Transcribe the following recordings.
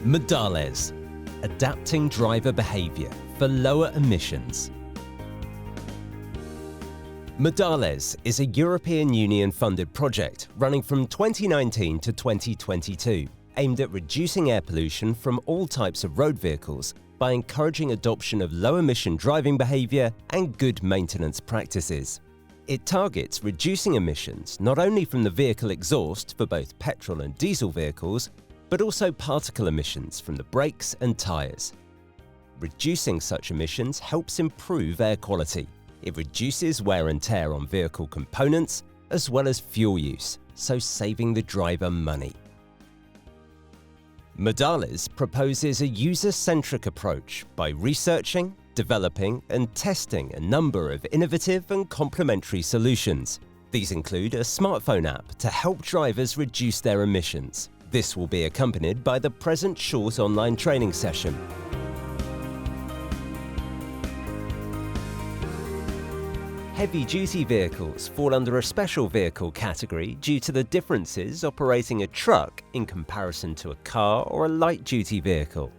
MODALES, adapting driver behavior for lower emissions. MODALES is a European Union-funded project running from 2019 to 2022, aimed at reducing air pollution from all types of road vehicles by encouraging adoption of low-emission driving behavior and good maintenance practices. It targets reducing emissions not only from the vehicle exhaust for both petrol and diesel vehicles, but also particle emissions from the brakes and tyres. Reducing such emissions helps improve air quality. It reduces wear and tear on vehicle components, as well as fuel use, so saving the driver money. MODALES proposes a user-centric approach by researching, developing and testing a number of innovative and complementary solutions. These include a smartphone app to help drivers reduce their emissions. This will be accompanied by the present short online training session. Heavy-duty vehicles fall under a special vehicle category due to the differences operating a truck in comparison to a car or a light-duty vehicle.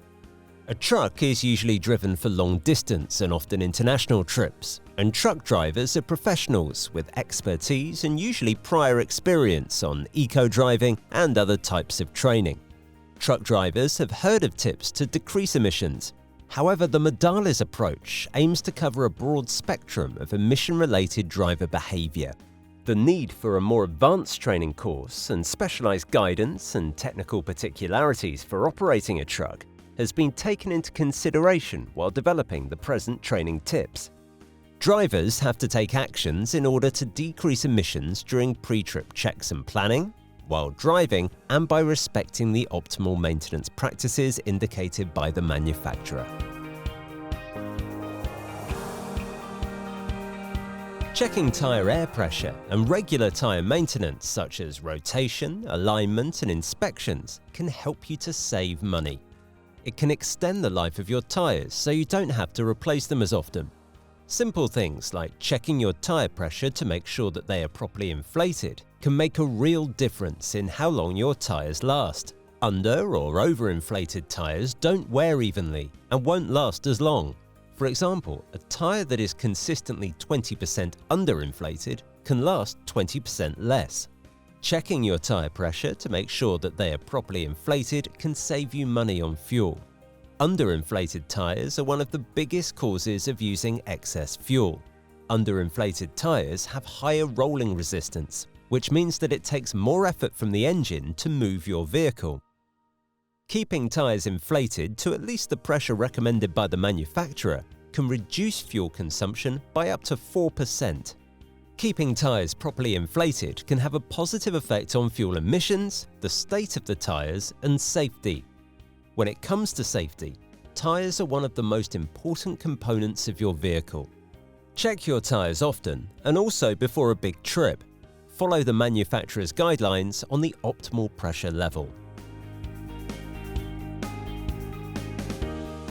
A truck is usually driven for long distance and often international trips, and truck drivers are professionals with expertise and usually prior experience on eco-driving and other types of training. Truck drivers have heard of tips to decrease emissions. However, the MODALES approach aims to cover a broad spectrum of emission-related driver behavior. The need for a more advanced training course and specialized guidance and technical particularities for operating a truck has been taken into consideration while developing the present training tips. Drivers have to take actions in order to decrease emissions during pre-trip checks and planning, while driving, and by respecting the optimal maintenance practices indicated by the manufacturer. Checking tyre air pressure and regular tyre maintenance such as rotation, alignment and inspections can help you to save money. It can extend the life of your tyres so you don't have to replace them as often. Simple things like checking your tyre pressure to make sure that they are properly inflated can make a real difference in how long your tyres last. Under or overinflated tyres don't wear evenly and won't last as long. For example, a tyre that is consistently 20% underinflated can last 20% less. Checking your tyre pressure to make sure that they are properly inflated can save you money on fuel. Underinflated tyres are one of the biggest causes of using excess fuel. Underinflated tyres have higher rolling resistance, which means that it takes more effort from the engine to move your vehicle. Keeping tyres inflated to at least the pressure recommended by the manufacturer can reduce fuel consumption by up to 4%. Keeping tyres properly inflated can have a positive effect on fuel emissions, the state of the tyres, and safety. When it comes to safety, tyres are one of the most important components of your vehicle. Check your tyres often and also before a big trip. Follow the manufacturer's guidelines on the optimal pressure level.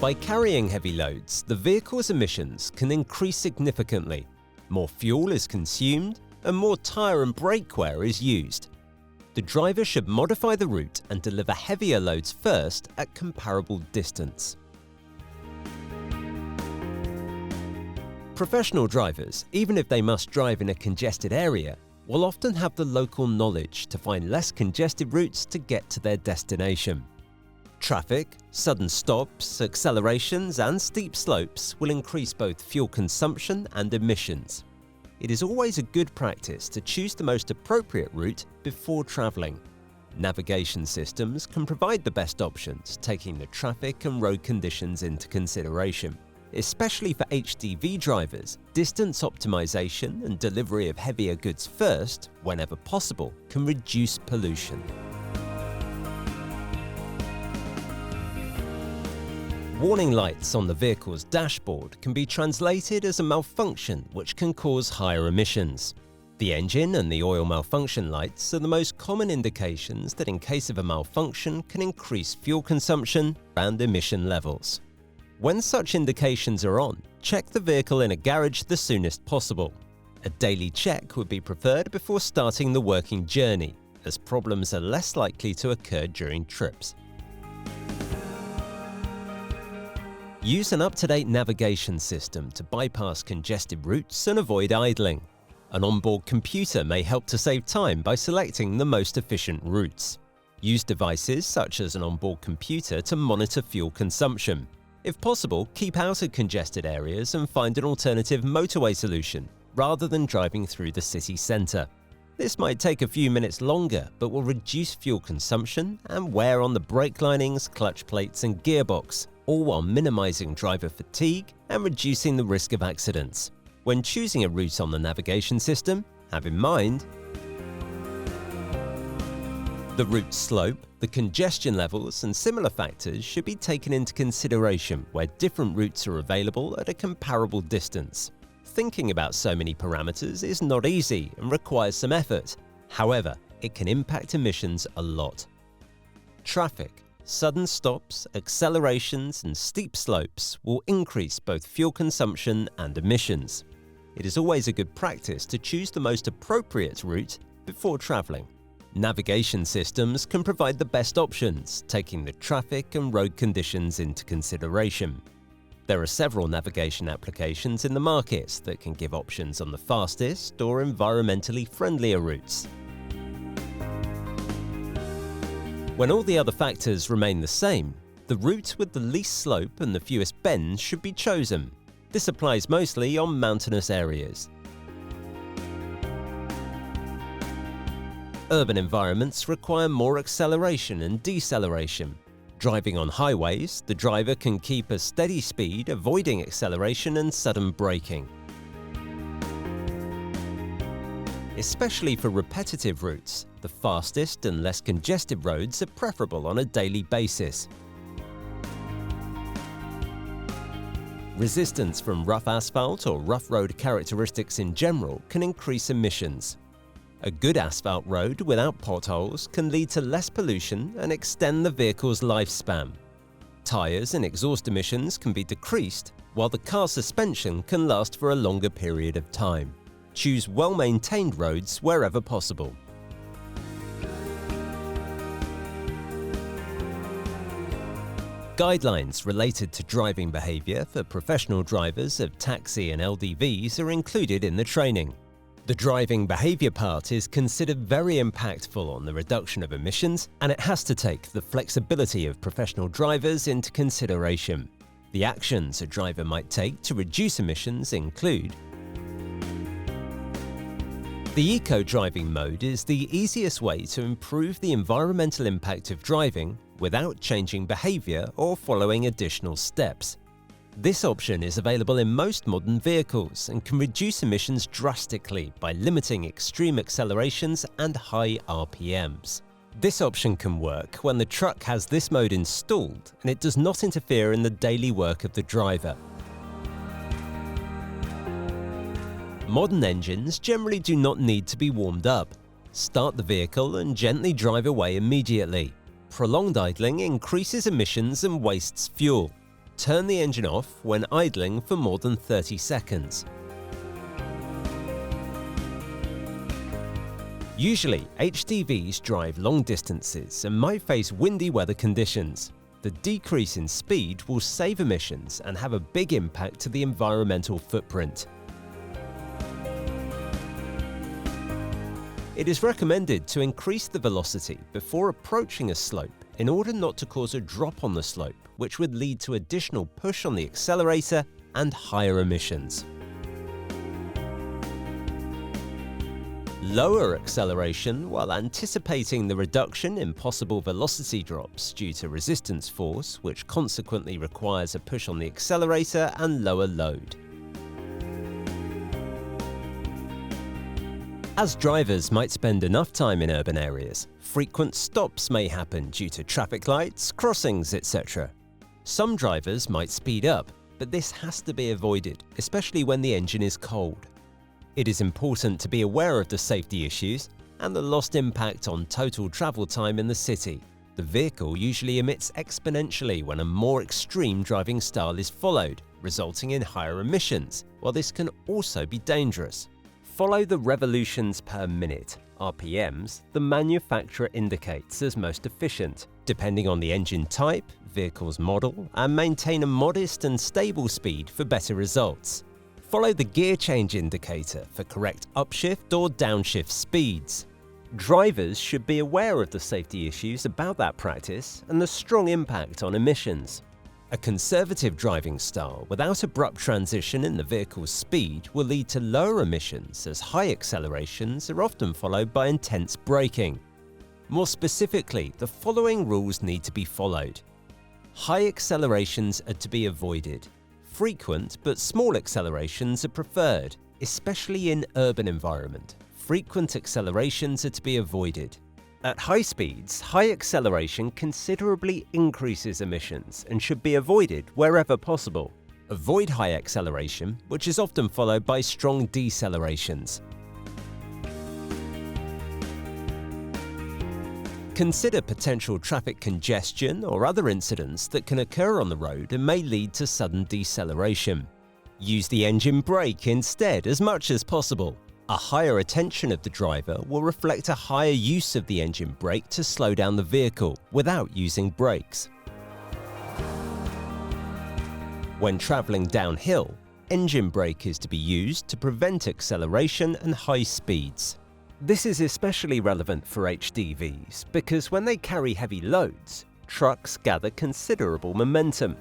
By carrying heavy loads, the vehicle's emissions can increase significantly. More fuel is consumed and more tyre and brake wear is used. The driver should modify the route and deliver heavier loads first at comparable distance. Professional drivers, even if they must drive in a congested area, will often have the local knowledge to find less congested routes to get to their destination. Traffic, sudden stops, accelerations and steep slopes will increase both fuel consumption and emissions. It is always a good practice to choose the most appropriate route before traveling. Navigation systems can provide the best options, taking the traffic and road conditions into consideration. Especially for HDV drivers, distance optimization and delivery of heavier goods first, whenever possible, can reduce pollution. Warning lights on the vehicle's dashboard can be translated as a malfunction which can cause higher emissions. The engine and the oil malfunction lights are the most common indications that in case of a malfunction can increase fuel consumption and emission levels. When such indications are on, check the vehicle in a garage the soonest possible. A daily check would be preferred before starting the working journey, as problems are less likely to occur during trips. Use an up-to-date navigation system to bypass congested routes and avoid idling. An onboard computer may help to save time by selecting the most efficient routes. Use devices such as an onboard computer to monitor fuel consumption. If possible, keep out of congested areas and find an alternative motorway solution rather than driving through the city centre. This might take a few minutes longer, but will reduce fuel consumption and wear on the brake linings, clutch plates and gearbox, all while minimising driver fatigue and reducing the risk of accidents. When choosing a route on the navigation system, have in mind the route slope, the congestion levels and similar factors should be taken into consideration where different routes are available at a comparable distance. Thinking about so many parameters is not easy and requires some effort. However, it can impact emissions a lot. Traffic, sudden stops, accelerations and steep slopes will increase both fuel consumption and emissions. It is always a good practice to choose the most appropriate route before travelling. Navigation systems can provide the best options, taking the traffic and road conditions into consideration. There are several navigation applications in the market that can give options on the fastest or environmentally friendlier routes. When all the other factors remain the same, the route with the least slope and the fewest bends should be chosen. This applies mostly on mountainous areas. Urban environments require more acceleration and deceleration. Driving on highways, the driver can keep a steady speed, avoiding acceleration and sudden braking. Especially for repetitive routes, the fastest and less congested roads are preferable on a daily basis. Resistance from rough asphalt or rough road characteristics in general can increase emissions. A good asphalt road without potholes can lead to less pollution and extend the vehicle's lifespan. Tyres and exhaust emissions can be decreased, while the car suspension can last for a longer period of time. Choose well-maintained roads wherever possible. Guidelines related to driving behaviour for professional drivers of taxi and LDVs are included in the training. The driving behaviour part is considered very impactful on the reduction of emissions, and it has to take the flexibility of professional drivers into consideration. The actions a driver might take to reduce emissions include: the eco-driving mode is the easiest way to improve the environmental impact of driving without changing behaviour or following additional steps. This option is available in most modern vehicles and can reduce emissions drastically by limiting extreme accelerations and high RPMs. This option can work when the truck has this mode installed and it does not interfere in the daily work of the driver. Modern engines generally do not need to be warmed up. Start the vehicle and gently drive away immediately. Prolonged idling increases emissions and wastes fuel. Turn the engine off when idling for more than 30 seconds. Usually, HDVs drive long distances and might face windy weather conditions. The decrease in speed will save emissions and have a big impact to the environmental footprint. It is recommended to increase the velocity before approaching a slope in order not to cause a drop on the slope, which would lead to additional push on the accelerator and higher emissions. Lower acceleration while anticipating the reduction in possible velocity drops due to resistance force, which consequently requires a push on the accelerator and lower load. As drivers might spend enough time in urban areas, frequent stops may happen due to traffic lights, crossings, etc. Some drivers might speed up, but this has to be avoided, especially when the engine is cold. It is important to be aware of the safety issues and the lost impact on total travel time in the city. The vehicle usually emits exponentially when a more extreme driving style is followed, resulting in higher emissions, while this can also be dangerous. Follow the revolutions per minute RPMs, the manufacturer indicates as most efficient, depending on the engine type, vehicle's model, and maintain a modest and stable speed for better results. Follow the gear change indicator for correct upshift or downshift speeds. Drivers should be aware of the safety issues about that practice and the strong impact on emissions. A conservative driving style without abrupt transition in the vehicle's speed will lead to lower emissions, as high accelerations are often followed by intense braking. More specifically, the following rules need to be followed. High accelerations are to be avoided. Frequent but small accelerations are preferred, especially in urban environment. Frequent accelerations are to be avoided. At high speeds, high acceleration considerably increases emissions and should be avoided wherever possible. Avoid high acceleration, which is often followed by strong decelerations. Consider potential traffic congestion or other incidents that can occur on the road and may lead to sudden deceleration. Use the engine brake instead as much as possible. A higher attention of the driver will reflect a higher use of the engine brake to slow down the vehicle without using brakes. When traveling downhill, engine brake is to be used to prevent acceleration and high speeds. This is especially relevant for HDVs because when they carry heavy loads, trucks gather considerable momentum.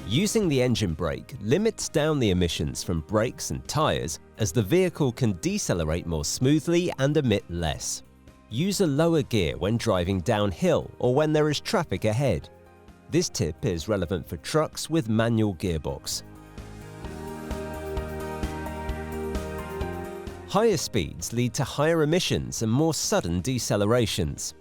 Using the engine brake limits down the emissions from brakes and tyres, as the vehicle can decelerate more smoothly and emit less. Use a lower gear when driving downhill or when there is traffic ahead. This tip is relevant for trucks with manual gearbox. Higher speeds lead to higher emissions and more sudden decelerations.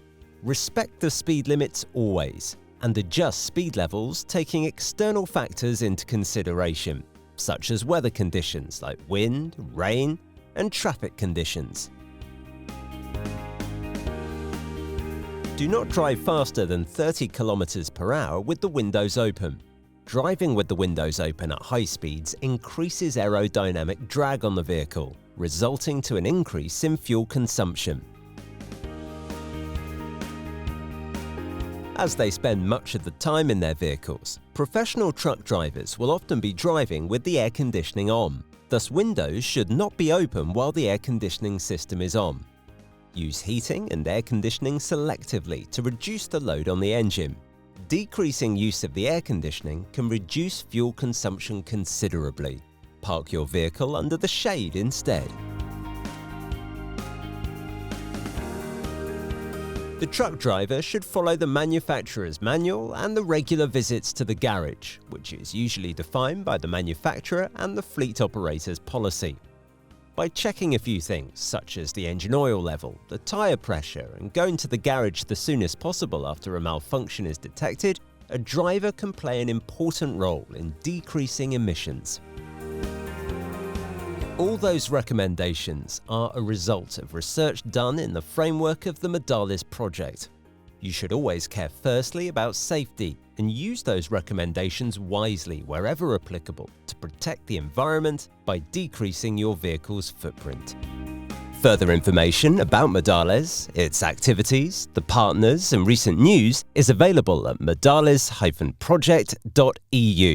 Respect the speed limits always, and adjust speed levels taking external factors into consideration, such as weather conditions like wind, rain, and traffic conditions. Do not drive faster than 30 km per hour with the windows open. Driving with the windows open at high speeds increases aerodynamic drag on the vehicle, resulting to an increase in fuel consumption. As they spend much of the time in their vehicles, professional truck drivers will often be driving with the air conditioning on. Thus, windows should not be open while the air conditioning system is on. Use heating and air conditioning selectively to reduce the load on the engine. Decreasing use of the air conditioning can reduce fuel consumption considerably. Park your vehicle under the shade instead. The truck driver should follow the manufacturer's manual and the regular visits to the garage, which is usually defined by the manufacturer and the fleet operator's policy. By checking a few things, such as the engine oil level, the tyre pressure, and going to the garage the soonest possible after a malfunction is detected, a driver can play an important role in decreasing emissions. All those recommendations are a result of research done in the framework of the MODALES project. You should always care firstly about safety and use those recommendations wisely wherever applicable to protect the environment by decreasing your vehicle's footprint. Further information about MODALES, its activities, the partners and recent news is available at modales-project.eu.